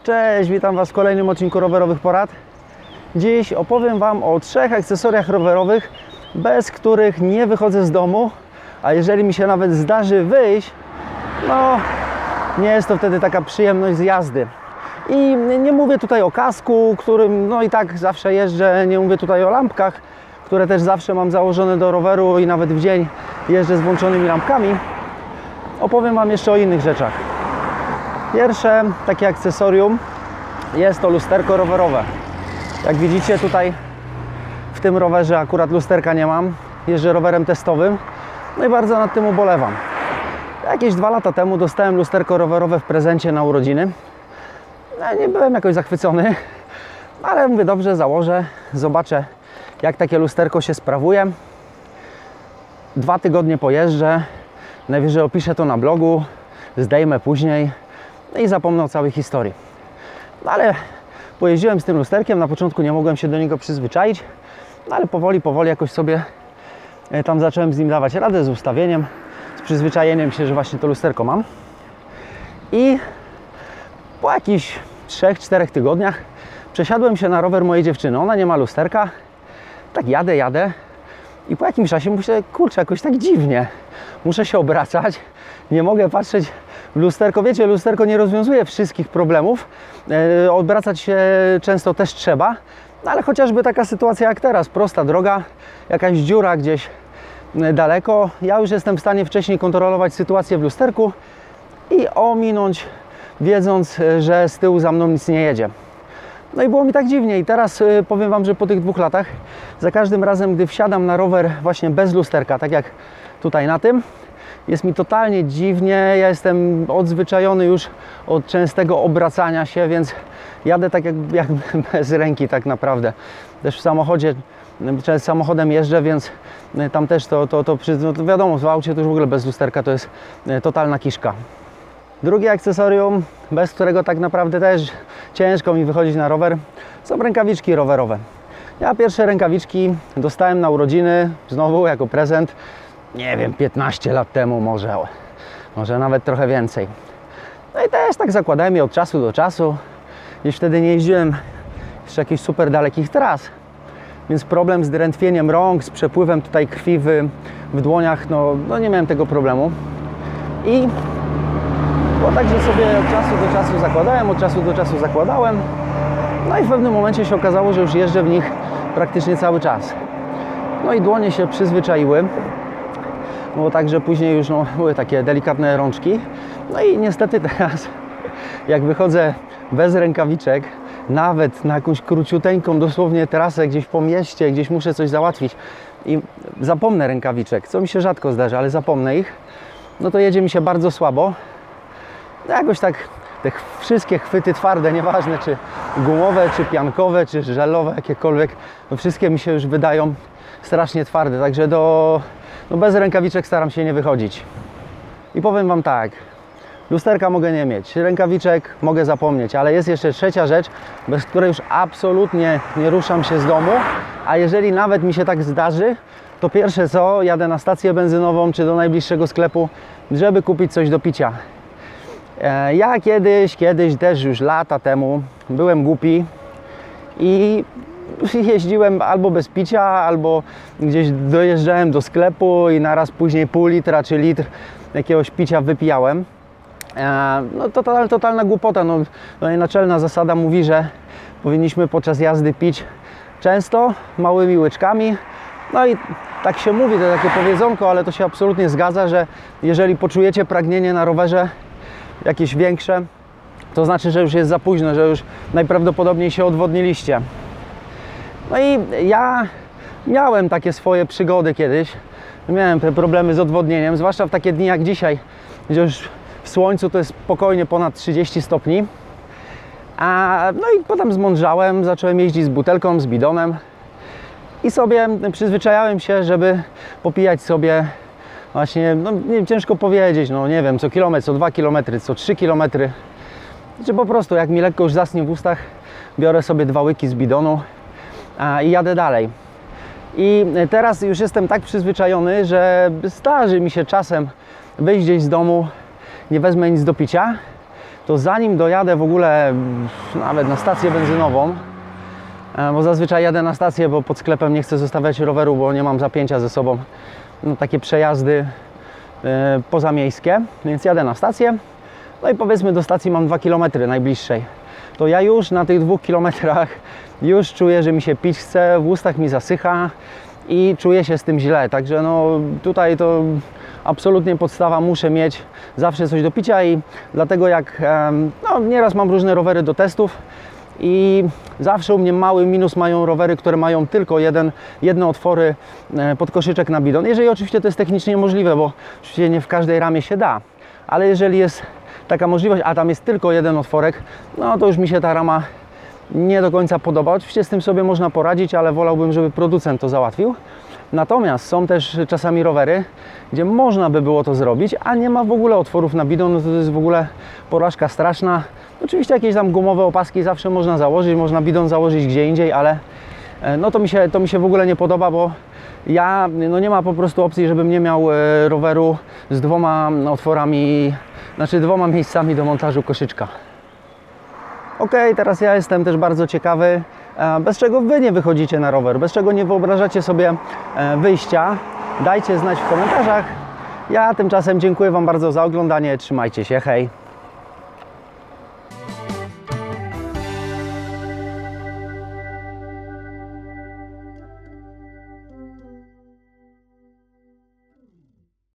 Cześć, witam Was w kolejnym odcinku rowerowych porad. Dziś opowiem Wam o 3 akcesoriach rowerowych, bez których nie wychodzę z domu, a jeżeli mi się nawet zdarzy wyjść, no nie jest to wtedy taka przyjemność z jazdy. I nie mówię tutaj o kasku, którym no i tak zawsze jeżdżę, nie mówię tutaj o lampkach, które też zawsze mam założone do roweru i nawet w dzień jeżdżę z włączonymi lampkami. Opowiem Wam jeszcze o innych rzeczach. Pierwsze takie akcesorium jest to lusterko rowerowe. Jak widzicie tutaj w tym rowerze akurat lusterka nie mam, jeżdżę rowerem testowym, no i bardzo nad tym ubolewam. Jakieś 2 lata temu dostałem lusterko rowerowe w prezencie na urodziny. Nie byłem jakoś zachwycony, ale mówię, dobrze, założę, zobaczę jak takie lusterko się sprawuje. 2 tygodnie pojeżdżę, najwyżej opiszę to na blogu, zdejmę później i zapomnę o całej historii. No ale pojeździłem z tym lusterkiem, na początku nie mogłem się do niego przyzwyczaić, no ale powoli jakoś sobie tam zacząłem z nim dawać radę, z ustawieniem, z przyzwyczajeniem się, że właśnie to lusterko mam. I po jakichś 3-4 tygodniach przesiadłem się na rower mojej dziewczyny. Ona nie ma lusterka, tak jadę i po jakimś czasie myślę, kurczę, jakoś tak dziwnie. Muszę się obracać, nie mogę patrzeć w lusterko. Wiecie, lusterko nie rozwiązuje wszystkich problemów. Obracać się często też trzeba, ale chociażby taka sytuacja jak teraz, prosta droga, jakaś dziura gdzieś daleko. Ja już jestem w stanie wcześniej kontrolować sytuację w lusterku i ominąć, wiedząc, że z tyłu za mną nic nie jedzie. No i było mi tak dziwnie i teraz powiem Wam, że po tych 2 latach za każdym razem, gdy wsiadam na rower właśnie bez lusterka, tak jak tutaj na tym, jest mi totalnie dziwnie, ja jestem odzwyczajony już od częstego obracania się, więc jadę tak jak bez ręki tak naprawdę. Też w samochodzie, samochodem jeżdżę, więc tam też to wiadomo, w aucie to już w ogóle bez lusterka to jest totalna kiszka. Drugie akcesorium, bez którego tak naprawdę też ciężko mi wychodzić na rower, są rękawiczki rowerowe. Ja pierwsze rękawiczki dostałem na urodziny, znowu jako prezent, nie wiem, 15 lat temu może nawet trochę więcej. No i też tak zakładałem je od czasu do czasu. Już wtedy nie jeździłem jeszcze jakichś super dalekich tras, więc problem z drętwieniem rąk, z przepływem tutaj krwi w dłoniach, no nie miałem tego problemu. I bo także sobie od czasu do czasu zakładałem, no i w pewnym momencie się okazało, że już jeżdżę w nich praktycznie cały czas. No i dłonie się przyzwyczaiły, bo także później już były takie delikatne rączki. No i niestety teraz, jak wychodzę bez rękawiczek, nawet na jakąś króciuteńką dosłownie trasę gdzieś po mieście, gdzieś muszę coś załatwić i zapomnę rękawiczek, co mi się rzadko zdarza, ale zapomnę ich, no to jedzie mi się bardzo słabo. Jakoś tak te wszystkie chwyty twarde, nieważne czy gumowe, czy piankowe, czy żelowe, jakiekolwiek, no wszystkie mi się już wydają strasznie twarde, także bez rękawiczek staram się nie wychodzić. I powiem Wam tak, lusterka mogę nie mieć, rękawiczek mogę zapomnieć, ale jest jeszcze trzecia rzecz, bez której już absolutnie nie ruszam się z domu, a jeżeli nawet mi się tak zdarzy, to pierwsze co, jadę na stację benzynową czy do najbliższego sklepu, żeby kupić coś do picia. Ja kiedyś też już lata temu byłem głupi i jeździłem albo bez picia, albo gdzieś dojeżdżałem do sklepu i naraz później pół litra czy litr jakiegoś picia wypijałem. No totalna głupota. No, naczelna zasada mówi, że powinniśmy podczas jazdy pić często, małymi łyczkami. No i tak się mówi, to takie powiedzonko, ale to się absolutnie zgadza, że jeżeli poczujecie pragnienie na rowerze jakieś większe, to znaczy, że już jest za późno, że już najprawdopodobniej się odwodniliście. No i ja miałem takie swoje przygody kiedyś. Miałem te problemy z odwodnieniem, zwłaszcza w takie dni jak dzisiaj, gdzie już w słońcu to jest spokojnie ponad 30 stopni. No i potem zmądrzałem, zacząłem jeździć z butelką, z bidonem i sobie przyzwyczajałem się, żeby popijać sobie właśnie, ciężko powiedzieć, nie wiem, co kilometr, co 2 km, co 3 km. Czy po prostu jak mi lekko już zasnie w ustach, biorę sobie 2 łyki z bidonu i jadę dalej. I teraz już jestem tak przyzwyczajony, że zdarzy mi się czasem wyjść gdzieś z domu, nie wezmę nic do picia, to zanim dojadę w ogóle nawet na stację benzynową, bo zazwyczaj jadę na stację, bo pod sklepem nie chcę zostawiać roweru, bo nie mam zapięcia ze sobą, no, takie przejazdy pozamiejskie, więc jadę na stację, no i powiedzmy do stacji mam 2 km najbliższej. To ja już na tych 2 km już czuję, że mi się pić chce, w ustach mi zasycha i czuję się z tym źle, także no tutaj to absolutnie podstawa, muszę mieć zawsze coś do picia i dlatego jak no, nieraz mam różne rowery do testów i zawsze u mnie mały minus mają rowery, które mają tylko jedne otwory pod koszyczek na bidon, jeżeli oczywiście to jest technicznie możliwe, bo oczywiście nie w każdej ramie się da, ale jeżeli jest taka możliwość, a tam jest tylko jeden otworek, no to już mi się ta rama nie do końca podoba. Oczywiście z tym sobie można poradzić, ale wolałbym, żeby producent to załatwił. Natomiast są też czasami rowery, gdzie można by było to zrobić, a nie ma w ogóle otworów na bidon, no to jest w ogóle porażka straszna. Oczywiście jakieś tam gumowe opaski zawsze można założyć, można bidon założyć gdzie indziej, ale no to mi się w ogóle nie podoba, bo ja, no nie ma po prostu opcji, żebym nie miał roweru z 2 otworami, znaczy 2 miejscami do montażu koszyczka. Ok, teraz ja jestem też bardzo ciekawy, bez czego Wy nie wychodzicie na rower, bez czego nie wyobrażacie sobie wyjścia. Dajcie znać w komentarzach. Ja tymczasem dziękuję Wam bardzo za oglądanie, trzymajcie się, hej!